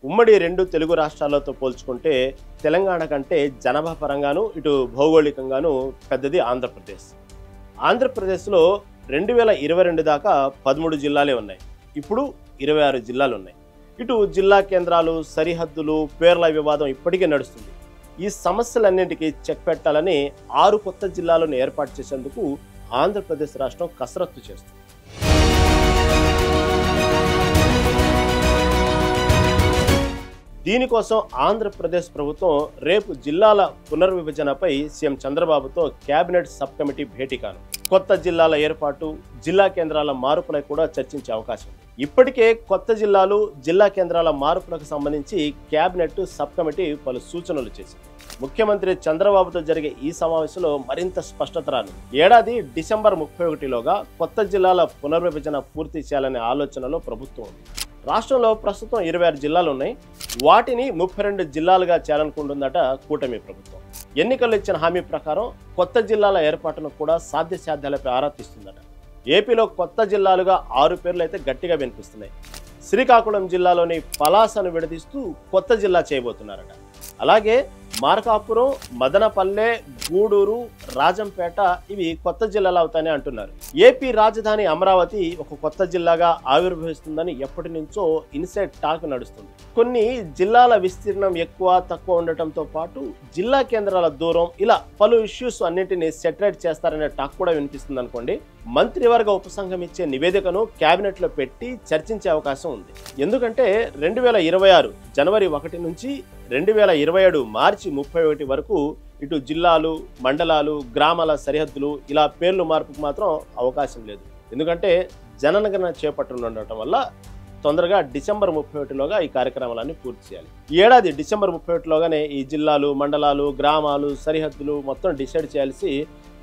ఉమ్మడి రెండు తెలుగు రాష్ట్రాలతో పోల్చుకుంటే తెలంగాణ కంటే జనాభా పరంగాను ఇటు భౌగోళికంగాను పెద్దది ఆంధ్రప్రదేశ్. ఆంధ్రప్రదేశ్లో 2022 దాకా 13 జిల్లాలే ఉన్నాయి. ఇప్పుడు 26 జిల్లాలు ఉన్నాయి. ఇటు జిల్లా కేంద్రాలు, సరిహద్దులు, పేర్ల వివాదం ఇప్పటికే నడుస్తుంది. ఈ సమస్యలన్నింటికీ చెక్ పెట్టాలని 6 కొత్త జిల్లాలను ఏర్పాటు చేసేందుకు ఆంధ్రప్రదేశ్ రాష్ట్రం కసరత్తు చేస్తుంది. దీనికోసం ఆంధ్రప్రదేశ్ ప్రభుత్వం రేపు జిల్లాల పునర్విభజనపై సీఎం చంద్రబాబుతో కేబినెట్ సబ్ కమిటీ భేటీ కాను. కొత్త జిల్లాల ఏర్పాటు, జిల్లా కేంద్రాల మార్పులై కూడా చర్చించే అవకాశం ఉంది. ఇప్పటికే కొత్త జిల్లాలు, జిల్లా కేంద్రాల మార్పులకు సంబంధించి కేబినెట్ సబ్ కమిటీ పలు సూచనలు చేసింది. ముఖ్యమంత్రి చంద్రబాబుతో జరిగే ఈ సమావేశంలో మరింత స్పష్టత రానుంది. ఏడాది డిసెంబర్ 31లోగా కొత్త జిల్లాల పునర్విభజన పూర్తి చేయాలనే ఆలోచనలో ప్రభుత్వం ఉంది. రాష్ట్రంలో ప్రస్తుతం 26 జిల్లాలు ఉన్నాయి. వాటిని 32 జిల్లాలుగా చేయాలనుకుంటుందట కూటమి ప్రభుత్వం. ఎన్నికల్లో ఇచ్చిన హామీ ప్రకారం కొత్త జిల్లాల ఏర్పాటును కూడా సాధ్యసాధ్యాలపై ఆరా తీస్తుందట. ఏపీలో కొత్త జిల్లాలుగా 6 పేర్లు అయితే గట్టిగా వినిపిస్తున్నాయి. శ్రీకాకుళం జిల్లాలోని పలాసను విడదీస్తూ కొత్త జిల్లా చేయబోతున్నారట. అలాగే మార్కాపురం, మదనపల్లె, గూడూరు, రాజంపేట ఇవి కొత్త జిల్లాలు అవుతాయని అంటున్నారు. ఏపీ రాజధాని అమరావతి ఒక కొత్త జిల్లాగా ఆవిర్భవిస్తుందని ఎప్పటి నుంచో ఇన్సైడ్ టాక్ నడుస్తుంది. కొన్ని జిల్లాల విస్తీర్ణం ఎక్కువ తక్కువ ఉండటంతో పాటు జిల్లా కేంద్రాల దూరం, ఇలా పలు ఇష్యూస్ అన్నింటినీ సెటరేట్ చేస్తారనే టాక్ కూడా వినిపిస్తుంది అనుకోండి. మంత్రివర్గ ఉపసంఘం ఇచ్చే నివేదికను కేబినెట్ లో పెట్టి చర్చించే అవకాశం ఉంది. ఎందుకంటే 2026 జనవరి 1 నుంచి 2027 మార్చి 31 వరకు ఇటు జిల్లాలు, మండలాలు, గ్రామాల సరిహద్దులు ఇలా పేర్లు మార్పుకు మాత్రం అవకాశం లేదు. ఎందుకంటే జనగణన చేపట్టనుండటం వల్ల తొందరగా డిసెంబర్ 31లోగా ఈ కార్యక్రమాలన్నీ పూర్తి చేయాలి. ఈ ఏడాది డిసెంబర్ 31లోగానే ఈ జిల్లాలు, మండలాలు, గ్రామాలు, సరిహద్దులు మొత్తం డిసైడ్ చేయాల్సి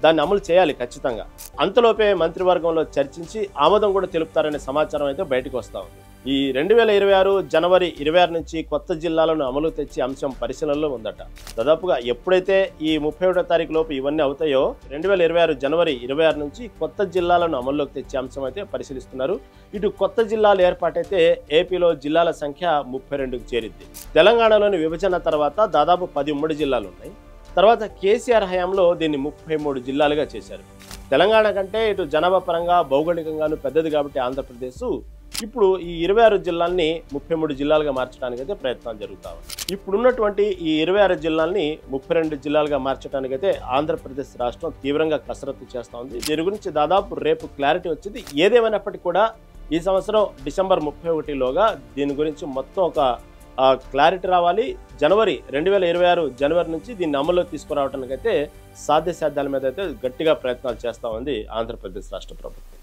దాన్ని అమలు చేయాలి ఖచ్చితంగా. అంతలోపే మంత్రివర్గంలో చర్చించి ఆమోదం కూడా తెలుపుతారనే సమాచారం అయితే బయటకు వస్తూ ఉంది. ఈ 2026 జనవరి 26 నుంచి కొత్త జిల్లాలను అమలు తెచ్చి అంశం పరిశీలనలో ఉందట. దాదాపుగా ఎప్పుడైతే ఈ 31వ తారీఖు లోపు ఇవన్నీ అవుతాయో 2026 జనవరి 26 నుంచి కొత్త జిల్లాలను అమల్లోకి తెచ్చే అంశం అయితే పరిశీలిస్తున్నారు. ఇటు కొత్త జిల్లాలు ఏర్పాటైతే ఏపీలో జిల్లాల సంఖ్య 32కు చేరింది. తెలంగాణలోని విభజన తర్వాత దాదాపు 10 ఉమ్మడి జిల్లాలు ఉన్నాయి. తర్వాత కేసీఆర్ హయాంలో దీన్ని 33 జిల్లాలుగా చేశారు. తెలంగాణ కంటే ఇటు జనాభా పరంగా భౌగోళికంగాను పెద్దది కాబట్టి ఆంధ్రప్రదేశ్ ఇప్పుడు ఈ 26 జిల్లాల్ని 33 జిల్లాలుగా మార్చడానికి అయితే ప్రయత్నాలు జరుగుతాయి. ఇప్పుడున్నటువంటి ఈ 26 జిల్లాల్ని 32 జిల్లాలుగా మార్చడానికైతే ఆంధ్రప్రదేశ్ రాష్ట్రం తీవ్రంగా కసరత్తు చేస్తూ ఉంది. దీని గురించి దాదాపు రేపు క్లారిటీ వచ్చింది. ఏదేమైనప్పటికీ కూడా ఈ సంవత్సరం డిసెంబర్ 31లోగా దీని గురించి మొత్తం ఒక క్లారిటీ రావాలి. 2026 జనవరి నుంచి దీన్ని అమల్లో తీసుకురావడానికి అయితే సాధ్యాల మీద అయితే గట్టిగా ప్రయత్నాలు చేస్తూ ఉంది ఆంధ్రప్రదేశ్ రాష్ట్ర ప్రభుత్వం.